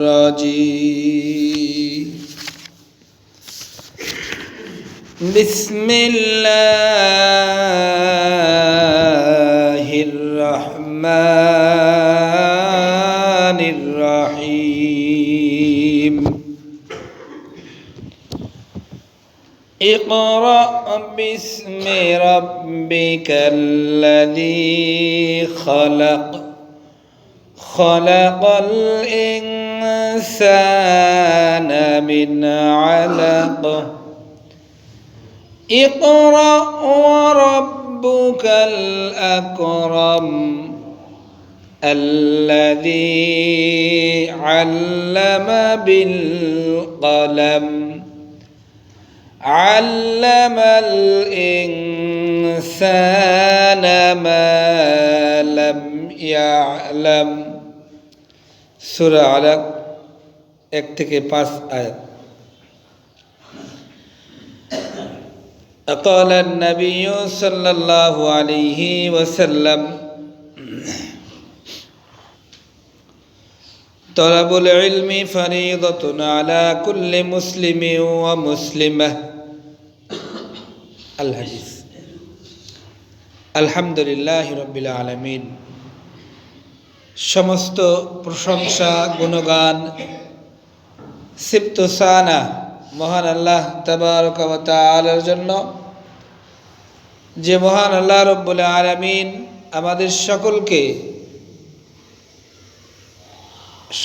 الرجيم بسم الله الرحمن الرحيم اقرأ باسم ربك الذي خلق الإنسان من علق اقرأ وربك الأكرم الذي علم بالقلم علم الإنسان ما لم يعلم সূরা আলাক 1 থেকে 5 আয়াত। قال النبي صلى الله عليه وسلم طلب العلم فريضة على كل مسلم ومسلمة الحديث الحمد لله رب العالمين। সমস্ত প্রশংসা গুণগান সিফতুসানা মহান আল্লাহ তাবারক ওয়া তাআলার জন্য, যে মহান আল্লাহ রব্বুল আলামিন আমাদের সকলকে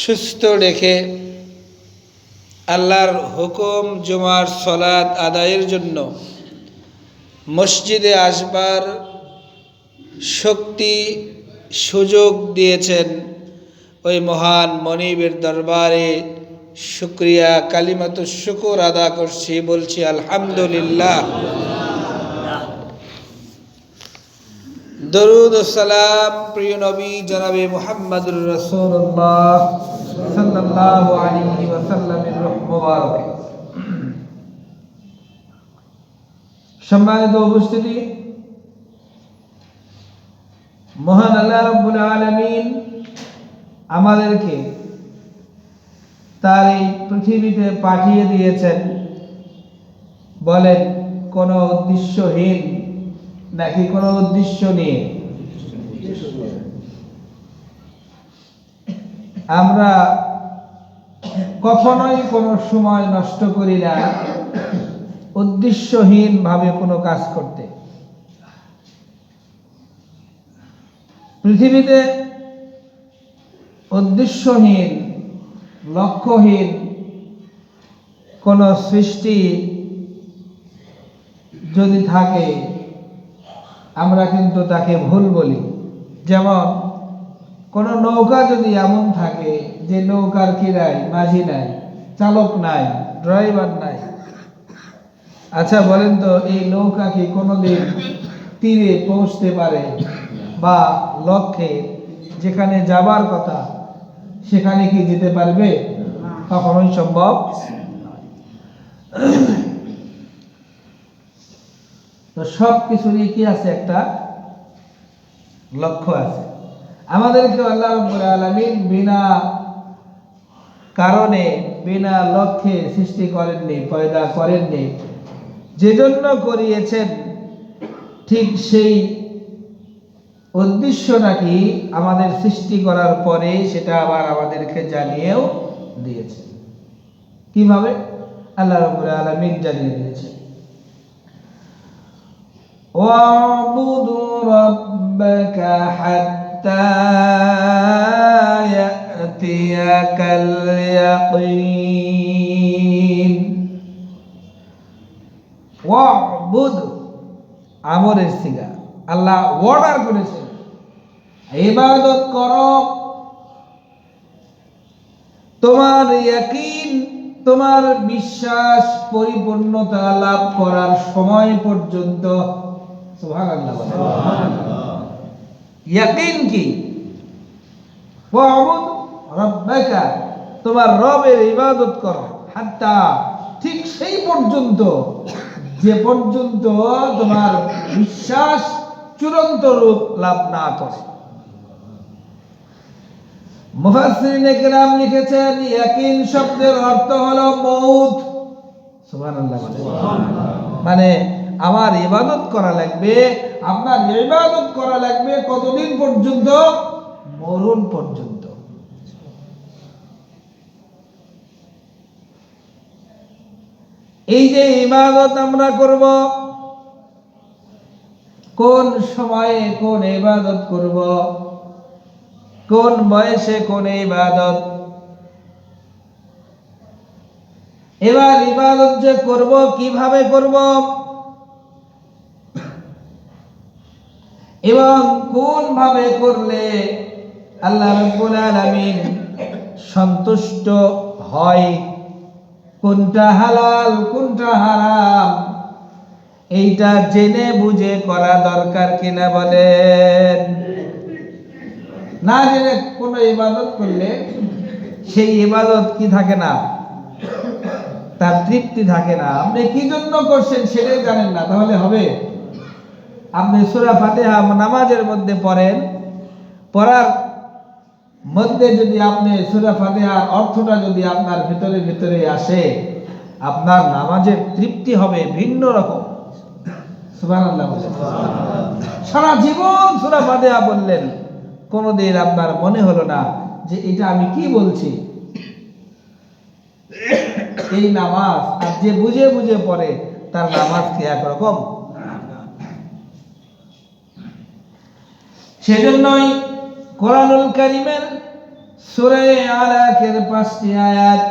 সুস্থ রেখে আল্লাহর হুকুম জুমার সালাত আদায়ের জন্য মসজিদে আসবার শক্তি সুযোগ দিয়েছেন। ওই মহান মনিবের দরবারে শুকরিয়া কালিমাতুশ শুকর আদা করছি, বলছি আলহামদুলিল্লাহ। দরুদ ও সালাম প্রিয় নবী জনাবে মুহাম্মদুর রাসূলুল্লাহ সাল্লাল্লাহু আলাইহি ওয়াসাল্লামের রূহ মুবারক। সম্মানিত উপস্থিতি, মহান আল্লাহ রাব্বুল আলামিন আমাদেরকে তার এই পৃথিবীতে পাঠিয়ে দিয়েছেন, বলেন কোনো উদ্দেশ্যহীন নাকি কোনো উদ্দেশ্য নিয়ে? আমরা কখনোই কোনো সময় নষ্ট করি না উদ্দেশ্যহীন ভাবে কোনো কাজ করতে। পৃথিবীতে উদ্দেশ্যহীন লক্ষ্যহীন কোন সৃষ্টি যদি থাকে আমরা কিন্তু তাকে ভুল বলি। যেমন কোন নৌকা যদি এমন থাকে যে নৌকার কি নাই, মাঝি নাই, চালক নাই, ড্রাইভার নাই, আচ্ছা বলেন তো এই নৌকা কি কোনোদিন তীরে পৌঁছতে পারে বা লক্ষ্যে যেখানে যাবার কথা সেখানে কি যেতে পারবে? কখনোই সম্ভব। তো সব কিছুরই কি আছে? একটা লক্ষ্য আছে। আমাদেরকে আল্লাহ রাব্বুল আলামিন বিনা কারণে বিনা লক্ষ্যে সৃষ্টি করেননি, পয়দা করেননি। যেজন্য করিয়েছেন ঠিক সেই উদ্দেশ্য নাকি আমাদের সৃষ্টি করার পরে সেটা আবার আমাদেরকে জানিয়েও দিয়েছে। কিভাবে? আল্লাহ রাব্বুল আলামিন জানিয়ে দিয়েছেন, ওয়া'বুদু রাব্বাকা হাত্তা ইয়াতিয়াকাল ইয়াকিন। ওয়া'বুদ আমরের সিগা, আল্লাহ অর্ডার করেছেন ইবাদত করো, তোমার ইয়াকিন তোমার বিশ্বাস পরিপূর্ণতা লাভ করার সময় পর্যন্ত। সুবহানাল্লাহ। ইয়াকিন কি? ওয়া'বুদ রাব্বাকা, তোমার রবের ইবাদত করো, হাত্তা ঠিক সেই পর্যন্ত যে পর্যন্ত তোমার বিশ্বাস চূড়ান্ত রূপ লাভ না করে। মুফাসসিরিনে কেরাম লিখেছেন ইয়াকিন শব্দের অর্থ হলো মউত। সুবহানাল্লাহ। মানে আমার ইবাদত করা লাগবে, আপনার ইবাদত করা লাগবে কতদিন পর্যন্ত? মরণ পর্যন্ত। এই যে ইবাদত আমরা করব, কোন সময়ে কোন ইবাদত করব, কোন বয়সে কোন ইবাদত, এবার ইবাদত যে করব কিভাবে করব এবং কোন ভাবে করলে আল্লাহ রাব্বুল আলামিন সন্তুষ্ট হয়, কোনটা হালাল কোনটা হারাম, এইটা জেনে বুঝে করা দরকার কিনা বলেন? না জেনে কোনো ইবাদত করলে সেই ইবাদত কি থাকে না, তার তৃপ্তি থাকে না। আপনি কি জন্য করছেন সেটাই জানেন না, তাহলে হবে? আপনি সূরা ফাতিহা নামাজের মধ্যে পড়েন, পড়ার মধ্যে যদি আপনি সূরা ফাতিহার অর্থটা যদি আপনার ভিতরে ভিতরে আসে, আপনার নামাজের তৃপ্তি হবে ভিন্ন রকম। সুবহানাল্লাহ। সারা জীবন সূরা ফাতিহা বললেন, কোনদিন আপনার মনে হলো না যে এটা আমি কি বলছি। এই নামাজ আর যে বুঝে বুঝে পড়ে তার নামাজ কি একরকম? সেজন্যই কোরআনুল কারীমের সূরা আলাকের 5টি আয়াত,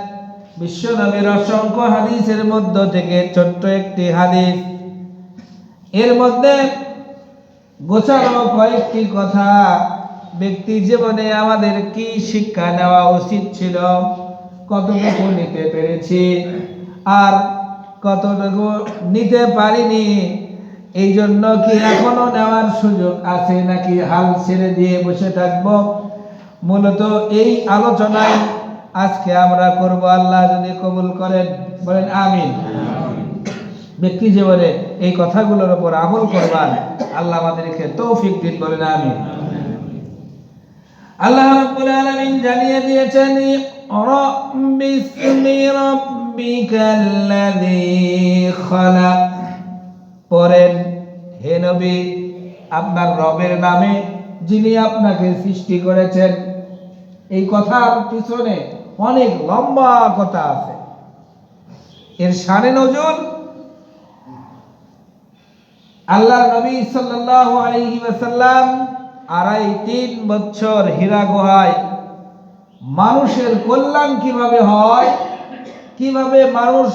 বিশ্বনবীর অসংখ্য হাদিসের মধ্য থেকে ছোট্ট একটি হাদিস, এর মধ্যে গোছানো কয়েকটি কথা ব্যক্তি জীবনে আমাদের কি শিক্ষা নেওয়া উচিত ছিল, কতটুকু নিতে পেরেছি আর কতটুকু নিতে পারিনি, এই জন্য কি এখনো নেওয়ার সুযোগ আছে নাকি হাল ছেড়ে দিয়ে বসে থাকবো, মূলত এই আলোচনায় আজকে আমরা করব। আল্লাহ যদি কবুল করেন, বলেন আমিন। ব্যক্তি জীবনে এই কথাগুলোর উপর আমল করবার আল্লাহ আমাদেরকে তৌফিক দিন, বলেন আমিন। আল্লাহ রাব্বুল আলামিন জানিয়ে দিয়েছেন, বিসমি রাব্বিকাল্লাযী খালাক। পড়েন হে নবী, আপনার রবের নামে যিনি আপনাকে সৃষ্টি করেছেন। এই কথার পিছনে অনেক লম্বা কথা আছে, এর শানে নজুল আল্লাহ নবী সাল্লাল্লাহু আলাইহি ওয়াসাল্লাম 2.5-3 বছর হীরা গুহায় মানুষের কল্যাণ কিভাবে হয়, কিভাবে মানুষ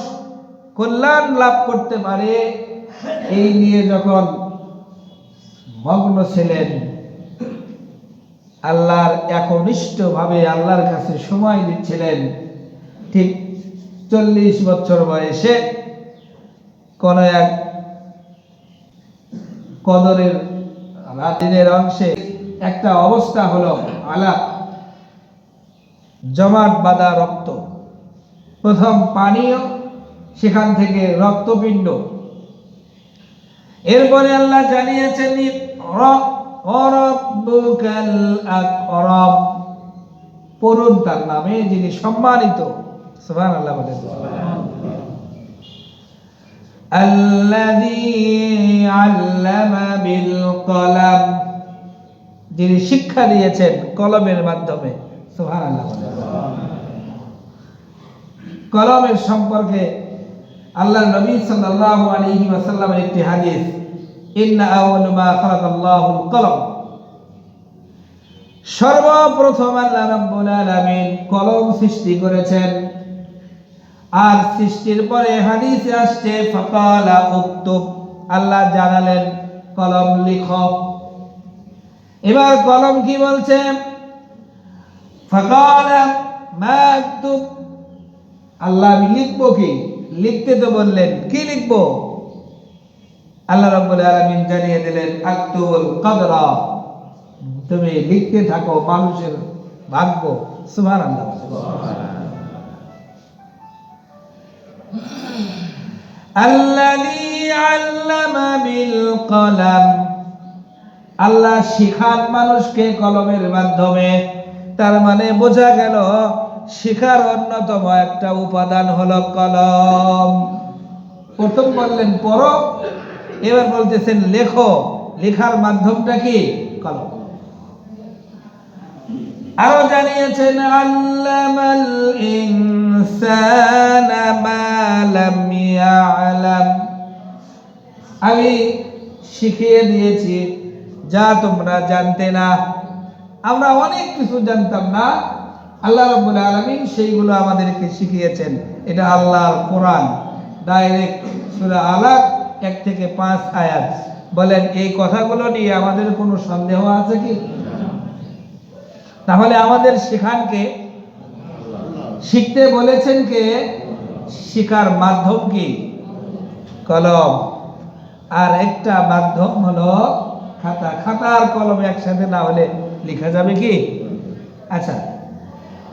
কল্যাণ লাভ করতে পারে, এই নিয়ে যখন মগ্ন ছিলেন, আল্লাহর একনিষ্ঠভাবে আল্লাহর কাছে সময় দিচ্ছিলেন, ঠিক 40 বছর বয়সে কোন এক কদরের রাতের অংশে একটা অবস্থা হলো, আলাপ জমাট বাঁধা রক্ত, প্রথম পানীয়, সেখান থেকে রক্তপিণ্ড। এরপরে আল্লাহ জানিয়েছেন রাব্বুকাল আকরাম, পড়ুন তার নামে যিনি সম্মানিত। সুবহানাল্লাহ। আল্লাযী আল্লামা বিল কলম, যিনি শিক্ষা দিয়েছেন কলমের মাধ্যমে। সুবহানাল্লাহ। কলমের সম্পর্কে আল্লাহ নবী সাল্লাল্লাহু আলাইহি ওয়াসাল্লামের একটি হাদিস, ইন্না আউয়ালু মা খালাকাল্লাহুল কলম, সর্বপ্রথম আল্লাহ রাব্বুল আলামিন কলম সৃষ্টি করেছেন। আর সৃষ্টির পরে হাদিসে আসছে ফাকালা উকতুব, আল্লাহ জানালেন কলম লিখো। এবার কলম কি বলছে? ফাকালা মা আকতুব, আল্লাহ আমি লিখবো কি? লিখতে তো বললেন, কি লিখবো? আল্লাহ রাব্বুল আলামিন জানিয়ে দিলেন আকতুবুল কদরা, তুমি লিখতে থাকো মানুষের ভাগ্য। সুবহানাল্লাহ। আল্লাযী আল্লামা বিল কলম, আল্লাহ শিখান মানুষকে কলমের মাধ্যমে। তার মানে বোঝা গেল শিখার অন্যতম একটা উপাদান হলো কলম। প্রথম বললেন পড়ো, এবার বলতেছেন লেখো। লেখার মাধ্যমটা কি? কলম। আরো জানিয়েছেন আল্লামাল ইনসানা মা লাম ইয়ালাম, আমি শিখিয়ে দিয়েছি যা তোমরা জানতে না। আমরা অনেক কিছু জানতাম না, আল্লাহ রাব্বুল আলামিন সেইগুলো আমাদেরকে শিখিয়েছেন। এটা আল্লাহর কোরআন, ডাইরেক্ট সূরা আলাক 1 থেকে 5 আয়াত। বলেন এই কথাগুলো নিয়ে আমাদের কোনো সন্দেহ আছে কি? তাহলে আমাদের শেখানকে, শিখতে বলেছেন কে? শিখার মাধ্যম কি? কলম। আর একটা মাধ্যম হলো খাতা। খাতা আর কলম একসাথে না হলে লেখা যাবে কি? আচ্ছা,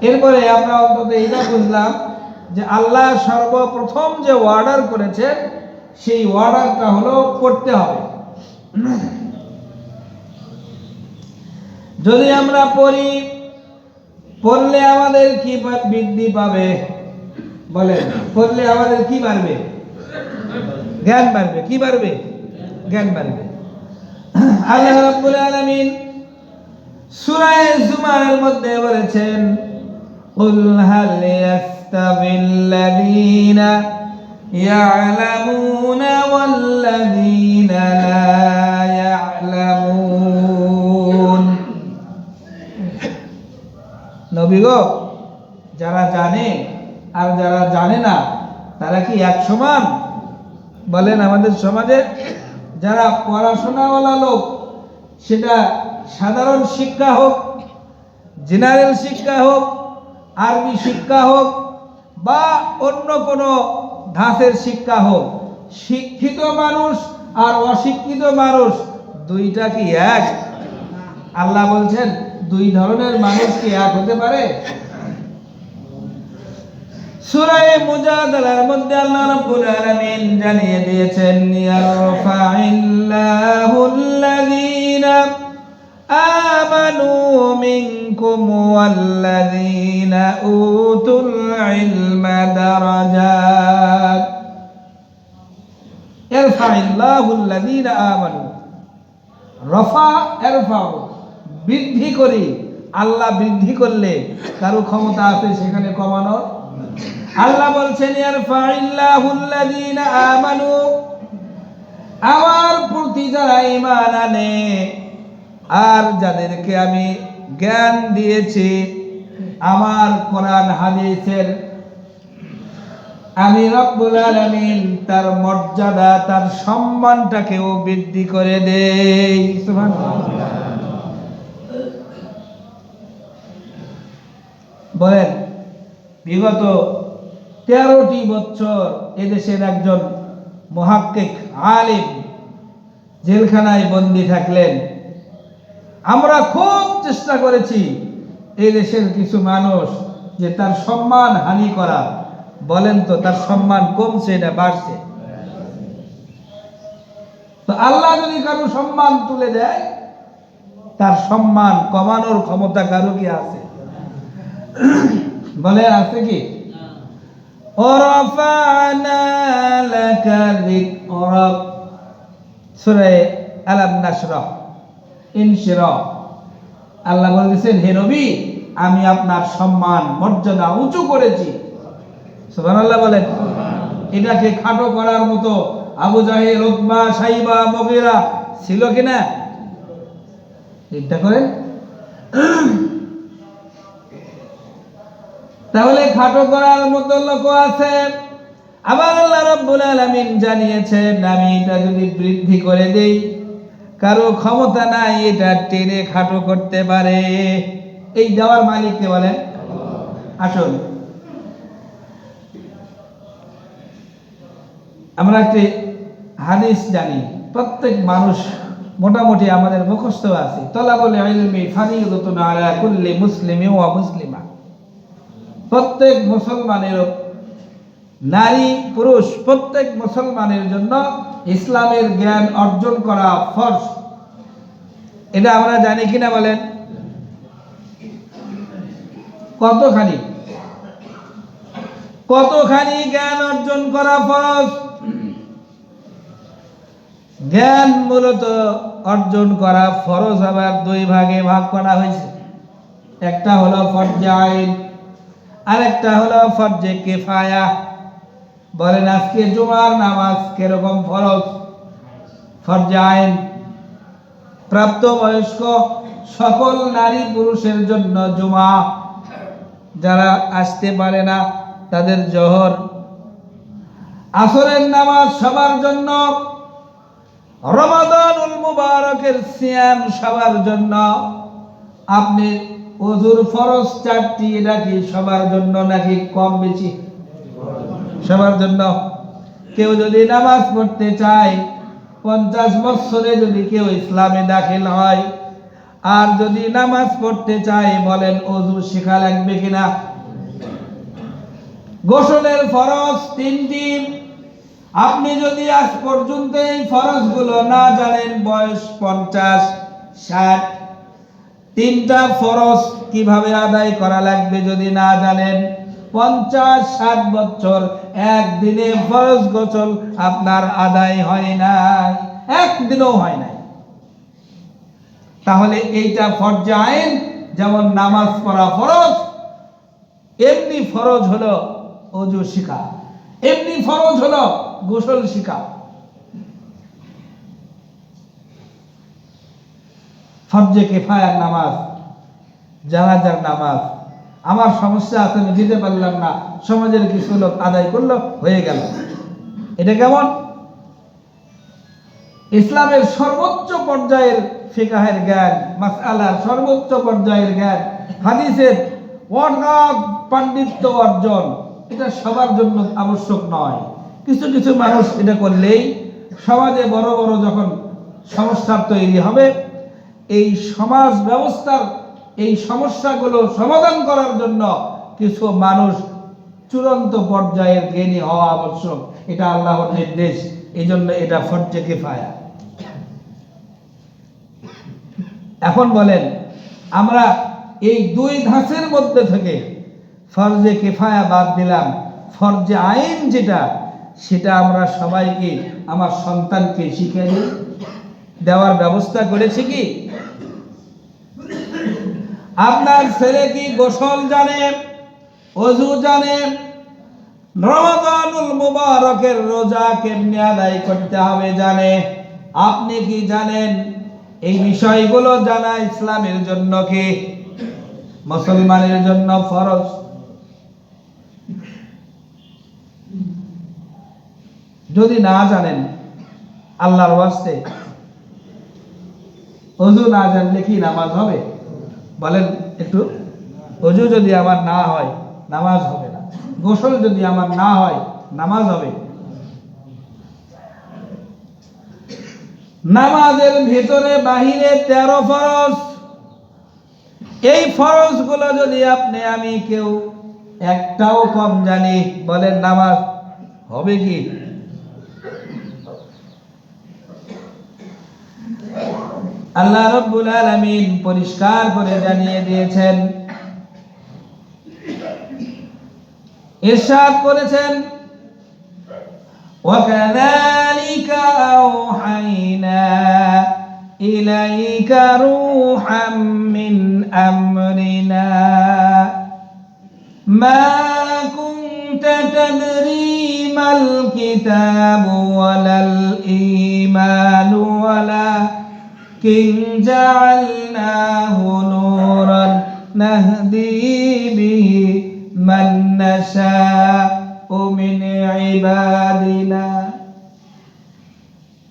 এরপরে আমরা অন্তত এটা বুঝলাম যে আল্লাহ সর্বপ্রথম যে অর্ডার করেছেন সেই অর্ডারটা হলো পড়তে হবে। যদি আমরা পড়ি, পড়লে আমাদের কি বৃদ্ধি পাবে? বলেন, পড়লে আমাদের কি বাড়বে? জ্ঞান বাড়বে। কি বাড়বে? জ্ঞান বাড়বে। আল্লাহ রাব্বুল আলামিন সূরা জুমারের মধ্যে বলেছেন কুল হাল ইয়াস্তাবিল্লাযীনা ইয়ালামুনা ওয়াল্লাযীনা লা ইয়ালামুন। নবী গো, যারা জানে আর যারা জানে না তারা কি এক সমান? বলেন, আমাদের সমাজে যারা পড়াশোনাওয়ালা লোক, সেটা সাধারণ শিক্ষা হোক, জেনারেল শিক্ষা হোক, আরবি শিক্ষা হোক বা অন্য কোনো ধাঁচের শিক্ষা হোক, শিক্ষিত মানুষ আর অশিক্ষিত মানুষ দুইটা কি এক? আল্লাহ বলছেন দুই ধরনের মানুষ কি এক হতে পারে? সূরা মুজাদালার মধ্যে আল্লাহ রাব্বুল আলামিন জানিয়ে দিয়েছেন ইয়ারফা'িল্লাহুল্লাযীনা আমানু মিনকুম ওয়াল্লাযীনা উতুল ইলমা দারাজাত। ইয়ারফা'িল্লাহুল্লাযীনা আমানু, রফা ইরফা'ু, বৃদ্ধি করি। আল্লাহ বৃদ্ধি করলে কারো ক্ষমতা আছে সেখানে কমানোর? আল্লাহ বলছেন ইয়ারফা'িল্লাহুল্লাযীনা আমানু, আমার প্রতি যারা ঈমান আনে আর যাদেরকে আমি জ্ঞান দিয়েছি, আমার কোরআন হাদিসের, আমি রব্বুল আলামিন তার মর্যাদা, তার সম্মানটাকেও বৃদ্ধি করে দেই। সুবহানাল্লাহ। বলেন, বিগত 13টি বছর এদেশের একজন মুহাক্কিক আলিম জেলখানায় বন্দী থাকলেন। আমরা খুব চেষ্টা করেছি এই দেশের কিছু মানুষ যে তার সম্মান হানি করা। বলেন তো, তার সম্মান কমছে না বাড়ছে? তো আল্লাহ যদি কারো সম্মান তুলে দেয়, তার সম্মান কমানোর ক্ষমতা কারো কি আছে? বলে, আছে কি? ওয়ারাফা'না লাকা যিকরাক, সূরা আলাম নাশরাহ, ইনশিরাহ। আল্লাহ বলেছেন, হে নবী, আমি আপনার সম্মান মর্যাদা উঁচু করেছি। সুবহানাল্লাহ বলেন। এটাকে খাটো করার মতো আবু জাহেল, উতবা, সাইবা, মুগীরা ছিল কিনা? চিন্তা করেন। তাহলে খাটো করার মতো লোক আছে। আবার আল্লাহ রাব্বুল আলামিন জানিয়েছেন, আমি এটা যদি বৃদ্ধি করে দেই, কারো ক্ষমতা নাই এটা টেনে খাটো করতে পারে। এই দেওয়ার মালিককে বলেন। আসুন, আমরা একটি হাদিস জানি, প্রত্যেক মানুষ মোটামুটি আমাদের মুখস্থ আছে, তলাবুল ইলমি ফারিদাতুন আলা কুল্লি মুসলিমিন ওয়া মুসলিমা। প্রত্যেক মুসলমানের, নারী পুরুষ প্রত্যেক মুসলমানের জন্য ইসলামের জ্ঞান অর্জন করা ফরজ। এটা আমরা জানি কিনা বলেন? কতখানি কতখানি জ্ঞান অর্জন করা ফরজ। জ্ঞান মূলত অর্জন করা ফরজ আবার দুই ভাগে ভাগ করা হয়েছে। একটা হলো ফরজে আইন, আর একটা হলো ফরজে কিফায়া। বলেন আজকে জুমার নামাজ কিরকম ফরজ? ফরজে আইন, প্রাপ্তবয়স্ক সকল নারী পুরুষের জন্য জুমা, যারা আসতে পারে না তাদের জোহর। আসরের নামাজ সবার জন্য, রমাদানুল মুবারকের সিয়াম সবার জন্য। আপনি ওযুর ফরজ 4টি, এটা কি সবার জন্য নাকি কম বেশি? সবার জন্য। কেউ যদি নামাজ পড়তে চায়, 50 বছরে যদি কেউ ইসলামে দাখিল হয়, আর যদি নামাজ পড়তে চায়, বলেন ওযু শেখা লাগবে কিনা? গোসলের ফরজ 3টি। আপনি যদি আজ পর্যন্ত এই ফরজগুলো না জানেন, বয়স 50, 60, 3টা ফরজ কিভাবে আদায় করা লাগবে যদি না জানেন, 50-60 বছর একদিনে ফরজ গোসল আপনার আদায় হয় না, একদিনও হয় নাই। তাহলে এইটা ফরজে আইন, যেমন নামাজ পড়া ফরজ, এমনি ফরজ হলো ওযু শিখা, এমনি ফরজ হলো গোসল শিখা। ফরজে কিফায়ার নামাজ, জানাজার নামাজ। আমার সমস্যা আছে, আমি দিতে পারলাম না, সমাজের কিছু লোক আদায় করলো, হয়ে গেল। এটা কেমন? ইসলামের সর্বোচ্চ পর্যায়ের ফিকহের জ্ঞান, মাসআলার সর্বোচ্চ পর্যায়ের জ্ঞান, হাদিসের অগাধ পাণ্ডিত্য অর্জন, এটা সবার জন্য আবশ্যক নয়। কিছু কিছু মানুষ এটা করলেই সমাজে বড় বড় যখন সমস্যা তৈরি হবে, এই সমাজ ব্যবস্থার এই সমস্যাগুলো সমাধান করার জন্য কিছু মানুষ চূড়ান্ত পর্যায়ের জ্ঞানী হওয়া আবশ্যক। এটা আল্লাহর নির্দেশ, এই জন্য এটা ফরজে কিফায়া। এখন বলেন, আমরা এই দুই ধাঁচের মধ্যে থেকে ফরজে কিফায়া বাদ দিলাম, ফরজে আইন যেটা, সেটা আমরা সবাইকে, আমার সন্তানকে শিখিয়ে দেওয়ার ব্যবস্থা করেছি কি? আপনার ছেলে কি গোসল জানে, ওযু জানে, রমাদানুল মুবারকের রোজা কেমনে আদায় করতে হবে জানে? আপনি কি জানেন? এই বিষয়গুলো জানা ইসলামের জন্য কি মুসলমানের জন্য ফরজ। যদি না জানেন, আল্লাহর ওয়াস্তে ওযু না জানলে কি নামাজ হবে? বলেন একটু। ওযু যদি আমার না হয়, নামাজ হবে না। গোসল যদি আমার না হয়, নামাজ হবে? নামাজের ভিতরে বাহিরে 13 ফরজ। এই ফরজগুলো যদি আপনি আমি কেউ একটাও কম জানি, বলেন নামাজ হবে কি? আল্লাহ রাব্বুল আলামিন পরিষ্কার করে জানিয়ে দিয়েছেন, ইরশাদ করেছেন, وَكَذَلِكَ أَوْحَيْنَا إِلَيْكَ رُوحًا مِّنْ أَمْرِنَا مَا كُنْتَ تَدْرِي مَا الْكِتَابُ وَلَا الْإِيمَانُ وَلَكِنْ جَعَلْنَاهُ نُورًا نَهْدِي بِهِ مَن نَّشَاءُ মিন ইবাদিনা।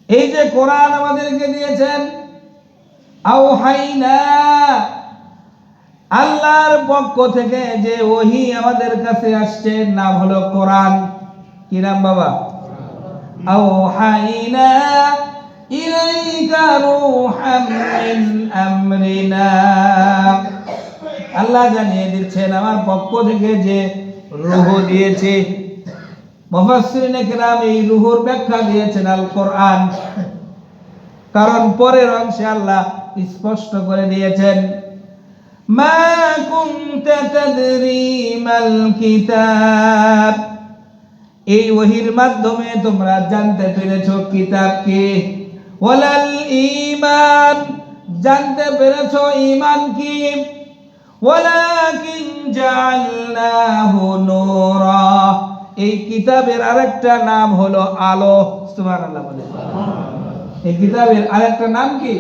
এই যে কোরআন আমাদেরকে দিয়েছেন, আওহাইনা, আল্লাহর পক্ষ থেকে যে ওহী আমাদের কাছে আসছে, নাম হলো কোরআন। কি নাম বাবা? আওহাইনা ইলাইকা রূহাম মিন আমরিনা। আল্লাহ জানিয়ে দিচ্ছেন, আমার পক্ষ থেকে যে রূহ দিয়েছে। মুফাসসিরিনে কেরাম এই রূহের ব্যাখ্যা দিয়েছেন আল কোরআন, কারণ পরের অংশে আল্লাহ স্পষ্ট করে দিয়েছেন, মা কুনতা তাদরি মাল কিতাব, এই ওহীর মাধ্যমে তোমরা জানতে পেরেছো কিতাব কি, ওয়ালাল ঈমান, জানতে পেরেছো ঈমান কি, ওয়ালাকিন জাআলনাহু নূরা, এই কিতাবের আরেকটা নাম হলো আলো। সুবহানাল্লাহ বলে। এই কিতাবের আরেকটা নাম কি?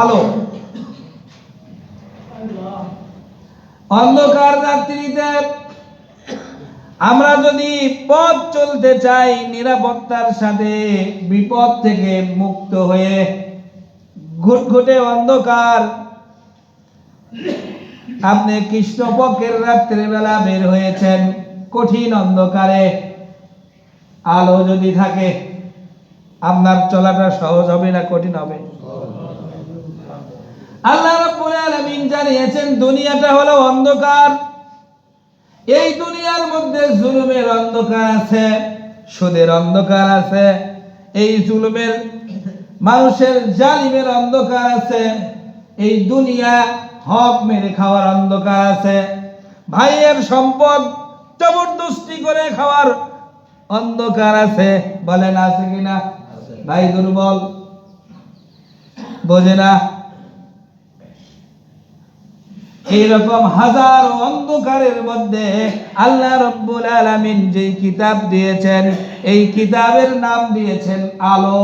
আলো। অন্ধকার রাত্রিতে আমরা যদি পথ চলতে চাই নিরাপত্তার সাথে, বিপদ থেকে মুক্ত হয়ে, ঘুটঘুটে অন্ধকার, আপনি কৃষ্ণপক্ষের রাত্রিবেলা বের হয়েছেন কঠিন অন্ধকারে, আলো যদি থাকে আপনার চলাটা সহজ হবে না কঠিন হবে? আল্লাহ রাব্বুল আলামিন জানিয়েছেন দুনিয়াটা হলো অন্ধকার, এই দুনিয়ার মধ্যে জুলুমের অন্ধকার আছে, সুদের অন্ধকার আছে, এই জুলুমের মানুষের জালিমের অন্ধকার আছে, এই দুনিয়া হক মেরে খাওয়ার অন্ধকার আছে, ভাইয়ের সম্পদ জবরদস্তি করে খাওয়ার অন্ধকার আছে। বলেন আছে কিনা? ভাই দুর্বল, বোঝে না। এইরকম হাজার অন্ধকারের মধ্যে আল্লাহ রাব্বুল আলামিন যেই কিতাব দিয়েছেন, এই কিতাবের নাম দিয়েছেন আলো।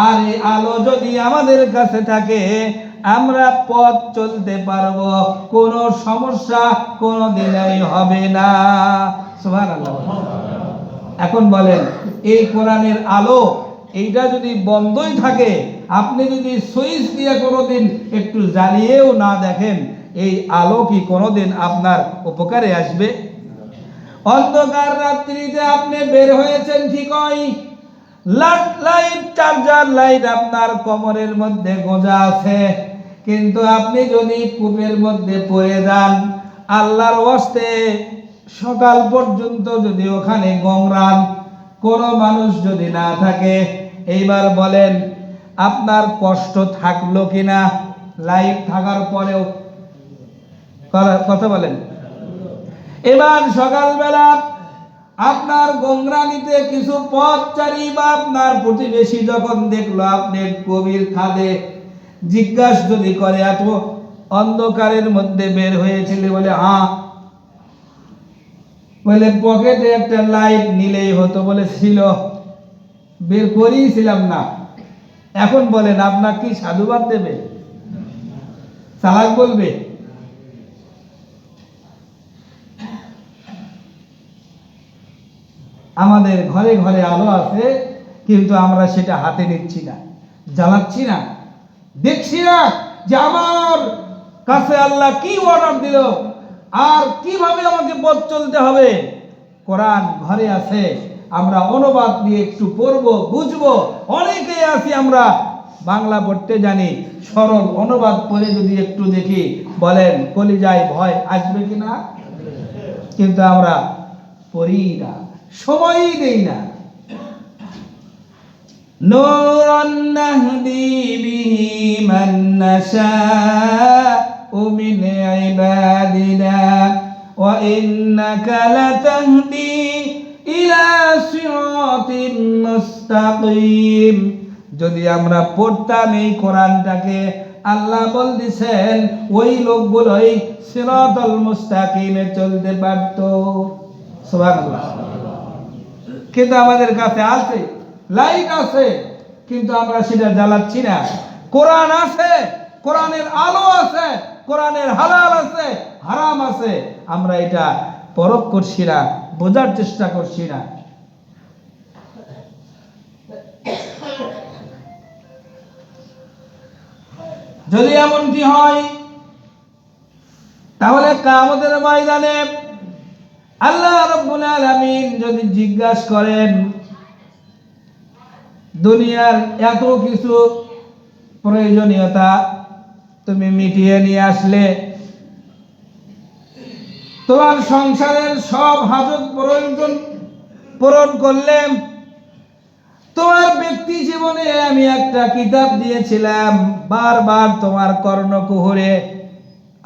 আর এই আলো যদি আমাদের কাছে থাকে আমরা পথ চলতে পারবো, কোনো সমস্যা কোনোদিনই হবে না। সুবহানাল্লাহ। এখন বলেন এই কোরআনের আলো এইটা যদি বন্ধই থাকে, আপনি যদি সুইচ দিয়ে কোনোদিন একটু জ্বালিয়েও না দেখেন, এই আলো কি কোনোদিন আপনার উপকারে আসবে? অন্ধকার রাত্রিতে আপনি বের হয়েছেন ঠিকই, লাইট চার্জার লাইট আপনার কোমরের মধ্যে গোঁজা আছে, কিন্তু আপনি যদি কূপের মধ্যে পড়ে যান, আল্লাহর ওয়াস্তে সকাল পর্যন্ত যদি ওখানে গোমরান কোনো মানুষ যদি না থাকে, এইবার বলেন আপনার কষ্ট থাকলো কিনা? লাইট থাকার পরেও কথা বলেন। এবার সকালবেলা আপনার গোমরানিতে কিছু পথচারী বা আপনার প্রতিবেশী যখন দেখলো আপনি গভীর খাদে, জিজ্ঞাসা যদি করে এত অন্ধকারের মধ্যে বের হয়েছিল, বলে হ্যাঁ, বলে পকেটে একটা লাইট নিলেই হতো, বলে ছিল, বের করিয়েছিলাম না। এখন বলেন আপনার কি সাধুবাদ দেবে? চালাক বলবে? আমাদের ঘরে ঘরে আলো আছে, কিন্তু আমরা সেটা হাতে নিচ্ছি না, জ্বালাচ্ছি না, দেখছি না যে আমার কাছে আল্লাহ কি অর্ডার দিল আর কিভাবে আমাকে পথ চলতে হবে। কোরআন ঘরে আছে, আমরা অনুবাদ দিয়ে একটু পড়বো, বুঝবো। অনেকেই আছি আমরা বাংলা পড়তে জানি, সরল অনুবাদ পড়ে যদি একটু দেখি, বলেন কলিজায় ভয় আসবে কিনা? কিন্তু আমরা পড়ি না, সময়ই দেই না। নূরান নাহদি বিহি মান নাশাউ মিন ইবাদিনা ওয়া ইন্নাকা লাতাহদি ইলা সিরাতিন মুস্তাকিম। যদি আমরা পড়তাম এই কোরআনটাকে, আল্লাহ বলতেছেন ওই লোকগুলোই সিরাতাল মুস্তাকিমে চলতে পারতো। সুবহানাল্লাহ। কিন্তু আমাদের কাছে আছে, লাইট আছে, কিন্তু আমরা সেটা জ্বালাচ্ছি না। কোরআন আছে, কোরআনের আলো আছে, কোরআনের হালাল আছে, হারাম আছে, আমরা এটা পরখ করছি না, বোঝার চেষ্টা করছি না। যদি এমনটি হয়, তাহলে কিয়ামতের ময়দানে আল্লাহ রাব্বুল আলামিন যদি জিজ্ঞাসা করেন, দুনিয়ার এত কিছু প্রয়োজনীয়তা তুমি মিটিয়ে নিয়ে আসলে, তোমার সংসারের সব হাজত প্রয়োজন পূরণ করলে, তোমার ব্যক্তি জীবনে আমি একটা কিতাব দিয়েছিলাম, বারবার তোমার কর্ণকুহরে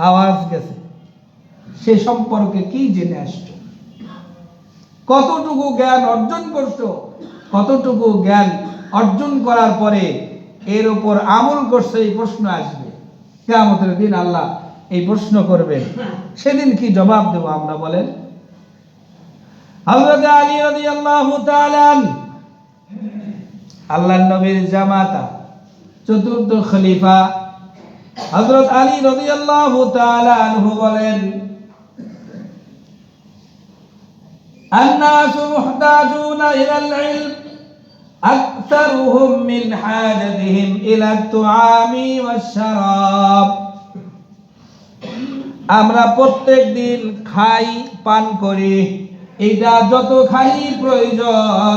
আওয়াজ গেছে, সে সম্পর্কে কি জেনে আসছো, কতটুকু জ্ঞান অর্জন করছো, কতটুকু জ্ঞান অর্জন করার পরে এর উপর আমল করছে, এই প্রশ্ন আসবে কিয়ামতের দিন। আল্লাহ এই প্রশ্ন করবেন, সেদিন কি জবাব দেব আমরা বলেন? হযরত আলী রাদিয়াল্লাহু তাআলা আল্লাহর নবীর জামাতা, চতুর্থ খলিফা হযরত আলী রাদিয়াল্লাহু তাআলা আনহু বলেন, الناس محتاجون إلى العلم أكثرهم من حاجتهم إلى الطعام والشراب। আমরা প্রত্যেক দিন খাই, পান করি, এটা যতখানি প্রয়োজন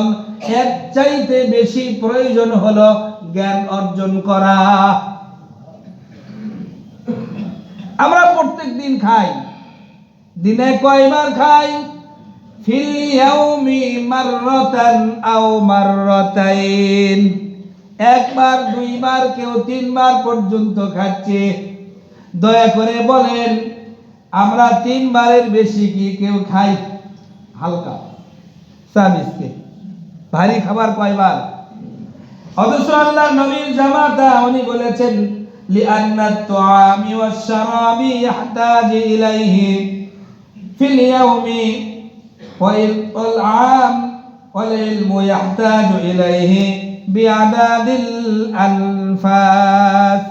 এর চাইতে বেশি প্রয়োজন হলো জ্ঞান অর্জন করা। আমরা প্রত্যেক দিন খাই, দিনে কয়বার খাই? ফিল ইয়াউমি মাররাতান আও মাররাতাইন, একবার, দুইবার, কেউ তিনবার পর্যন্ত খাচ্ছে। দয়া করে বলেন, আমরা তিনবারের বেশি কি কেউ খাই? হালকা চা বিস্কিট, ভারী খাবার কয়বার? অথচ আল্লাহর নবীর জামাতা উনি বলেছেন, লিআন্না আত-তুআমি ওয়াশ-শারাবি ইয়াহতাজু ইলাইহি ফিল ইয়াউমি ওয়াল আম ওয়াল ইলমু ইয়াহতাজু ইলাইহি বিআদাদিল আনফাস।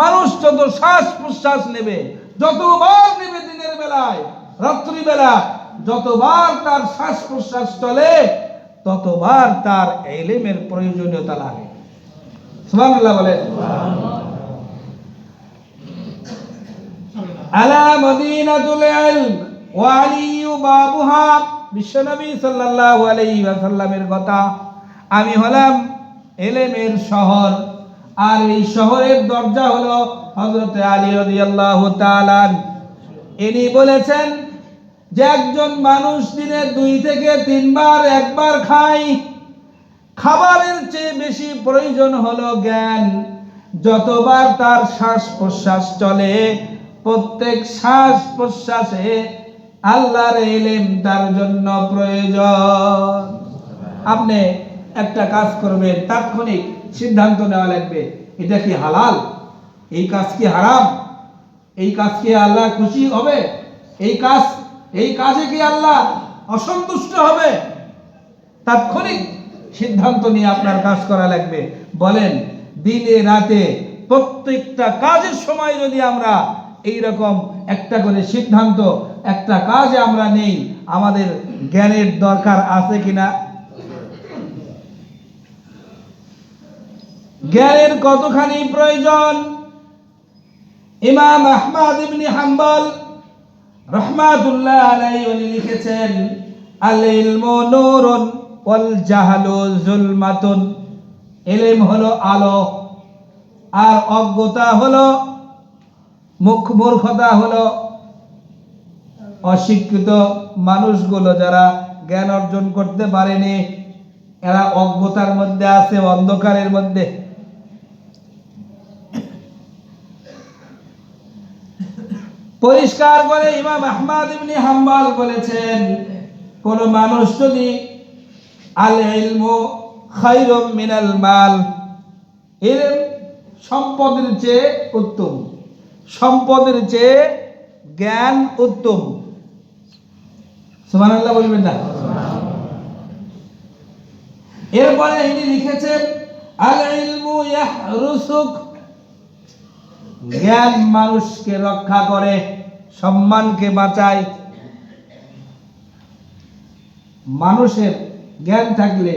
মানুষ যত শ্বাস প্রশ্বাস নেবে, যতবার নেবে দিনের বেলায়, রাত্রি বেলা, যতবার তার শ্বাস প্রশ্বাস চলে, ততবার তার ইলমের প্রয়োজনীয়তা লাগে। সুবহানাল্লাহ বলেন। আলা মদিনাতুল ইলম ওয়া আলিয়ু বাবুহা, বিশ্বনবী সাল্লাল্লাহু আলাইহি ওয়াসাল্লামের কথা, আমি হলাম ইলমের শহর, আর এই শহরের দরজা হলো হযরত আলী রাদিয়াল্লাহু তাআলা। ইনি বলেছেন যে একজন মানুষ দিনে 2 থেকে 3 বার, একবার খায়, খাবারের চেয়ে বেশি প্রয়োজন হলো জ্ঞান। যতবার তার শ্বাস প্রশ্বাস চলে, প্রত্যেক শ্বাস প্রশ্বাসে আল্লাহর ইলম তার জন্য প্রয়োজন। আপনি একটা কাজ করবেন, তাৎক্ষণিক সিদ্ধান্ত নেওয়া লাগবে, এটা কি হালাল, এই কাজ কি হারাম, এই কাজ কি আল্লাহ খুশি হবে, এই কাজে কি আল্লাহ অসন্তুষ্ট হবে। তাৎক্ষণিক সিদ্ধান্ত নিয়ে আপনার কাজ করা লাগবে। বলেন, দিনে রাতে প্রত্যেকটা কাজের সময় যদি আমরা এইরকম একটা করে সিদ্ধান্ত, একটা কাজে আমরা নেই, আমাদের জ্ঞানের দরকার আছে কিনা? জ্ঞানের কতখানি প্রয়োজন? ইমাম আহমদ ইবনে হাম্বল রাহমাতুল্লাহ আলাইহি উনি লিখেছেন, আল ইলমু নূরুন ওয়াল জাহলু যুলমাতুন। ইলম হলো আলো, আর অজ্ঞতা হলো, মূর্খতা হলো অশিক্ষিত মানুষগুলো যারা জ্ঞান অর্জন করতে পারেনি, এরা অজ্ঞতার মধ্যে আছে, অন্ধকারের মধ্যে। পরিষ্কার করে ইমাম আহমদ ইবনে হাম্বল বলেছেন, কোন মানুষ যদি আল ইলমু খায়রুম মিনাল মাল, ইলম সম্পদের চেয়ে উত্তম, সম্পদের চেয়ে জ্ঞান উত্তম। সুবহানাল্লাহ বলবেন না? এরপরে ইনি লিখেছেন, আল ইলমু ইয়াহরুসুক, জ্ঞান মানুষকে রক্ষা করে, সম্মানকে বাঁচায়। মানুষের জ্ঞান থাকলে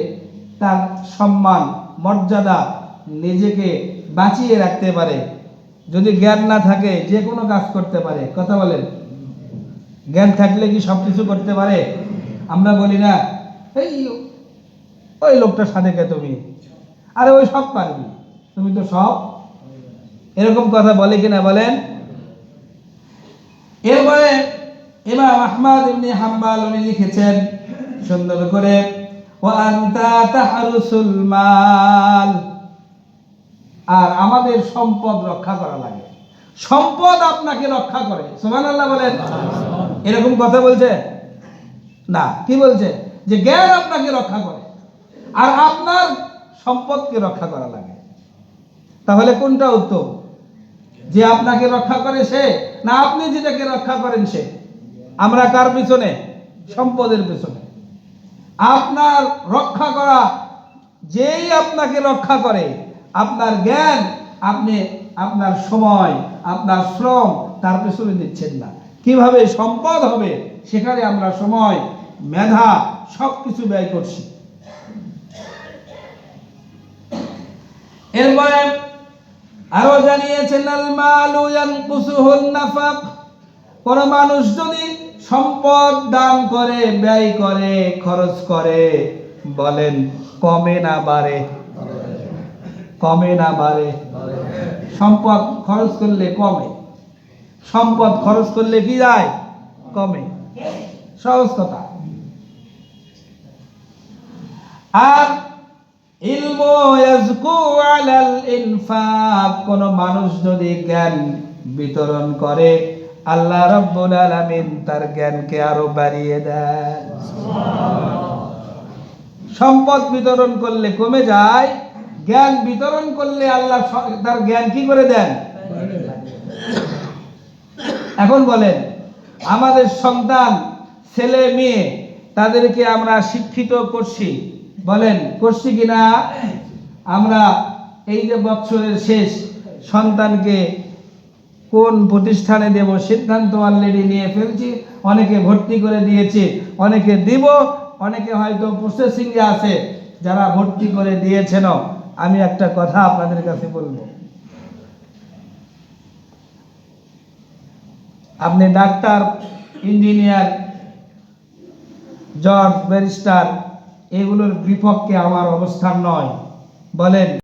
তার সম্মান, মর্যাদা, নিজেকে বাঁচিয়ে রাখতে পারে। যদি জ্ঞান না থাকে যে কোনো কাজ করতে পারে। কথা বলেন, জ্ঞান থাকলে কি সবকিছু করতে পারে? আমরা বলি না, এই ওই লোকটার সাথে কে তুমি, আরে ওই সব পারবি, তুমি তো সব, এরকম কথা বলে কিনা বলেন? এরপরে ইমাম আহমদ ইবনে হাম্বল উনি লিখেছেন সুন্দর করে, ওয়া আনতা তাহরুসুল মাল, আর আমাদের সম্পদ রক্ষা করা লাগে। সম্পদ আপনাকে রক্ষা করে। সুবহানাল্লাহ বলেন। এরকম কথা বলছে না, কি বলছে? যে জ্ঞান আপনাকে রক্ষা করে আর আপনার সম্পদকে রক্ষা করা লাগে। তাহলে কোনটা উত্তম? যে আপনাকে রক্ষা করে সে, না আপনি যেটাকে রক্ষা করেন সে? আমরা কার পিছনে? সম্পদের পিছনে। আপনার রক্ষা করা, যেই আপনাকে রক্ষা করে, আপনার জ্ঞান, আপনি আপনার সময়, আপনার শ্রম তার পেছনে দিচ্ছেন না। কিভাবে সম্পদ হবে সেখানে আমরা সময়, মেধা সবকিছু ব্যয় করছি। এরপরে আরো জানিয়েছেন, আল মালু ইয়ানকুসুহুন নাফাক, কোন মানুষ যদি সম্পদ দান করে, ব্যয় করে, খরচ করে, বলেন কমে না বাড়ে? কমে না বাড়ে? সম্পদ খরচ করলে কমে, সম্পদ খরচ করলে কি যায়? কমে। সহজ কথা। আর ইলমু ইয়াজকু আলাল ইনফাক, কোন মানুষ যদি জ্ঞান বিতরণ করে, আল্লাহ রাব্বুল আলামিন তার জ্ঞানকে আরো বাড়িয়ে দেন। সম্পদ বিতরণ করলে কমে যায়, জ্ঞান বিতরণ করলে আল্লাহ তার জ্ঞান কি করে দেন? এখন বলেন, আমাদের সন্তান, ছেলে মেয়ে, তাদেরকে আমরা শিক্ষিত করছি, বলেন করছি কিনা? আমরা এই যে বছরের শেষ, সন্তানকে কোন প্রতিষ্ঠানে দেব সিদ্ধান্ত অলরেডি নিয়ে ফেলছি। অনেকে ভর্তি করে দিয়েছে, অনেকে দিব, অনেকে হয়তো প্রসেসিং এ আছে। যারা ভর্তি করে দিয়েছেন, আমি একটা কথা আপনাদের কাছে বলবো, আপনি ডাক্তার, ইঞ্জিনিয়ার, জজ, ব্যারিস্টার, এগুলোর বিপক্ষে আমার অবস্থান নয়। বলেন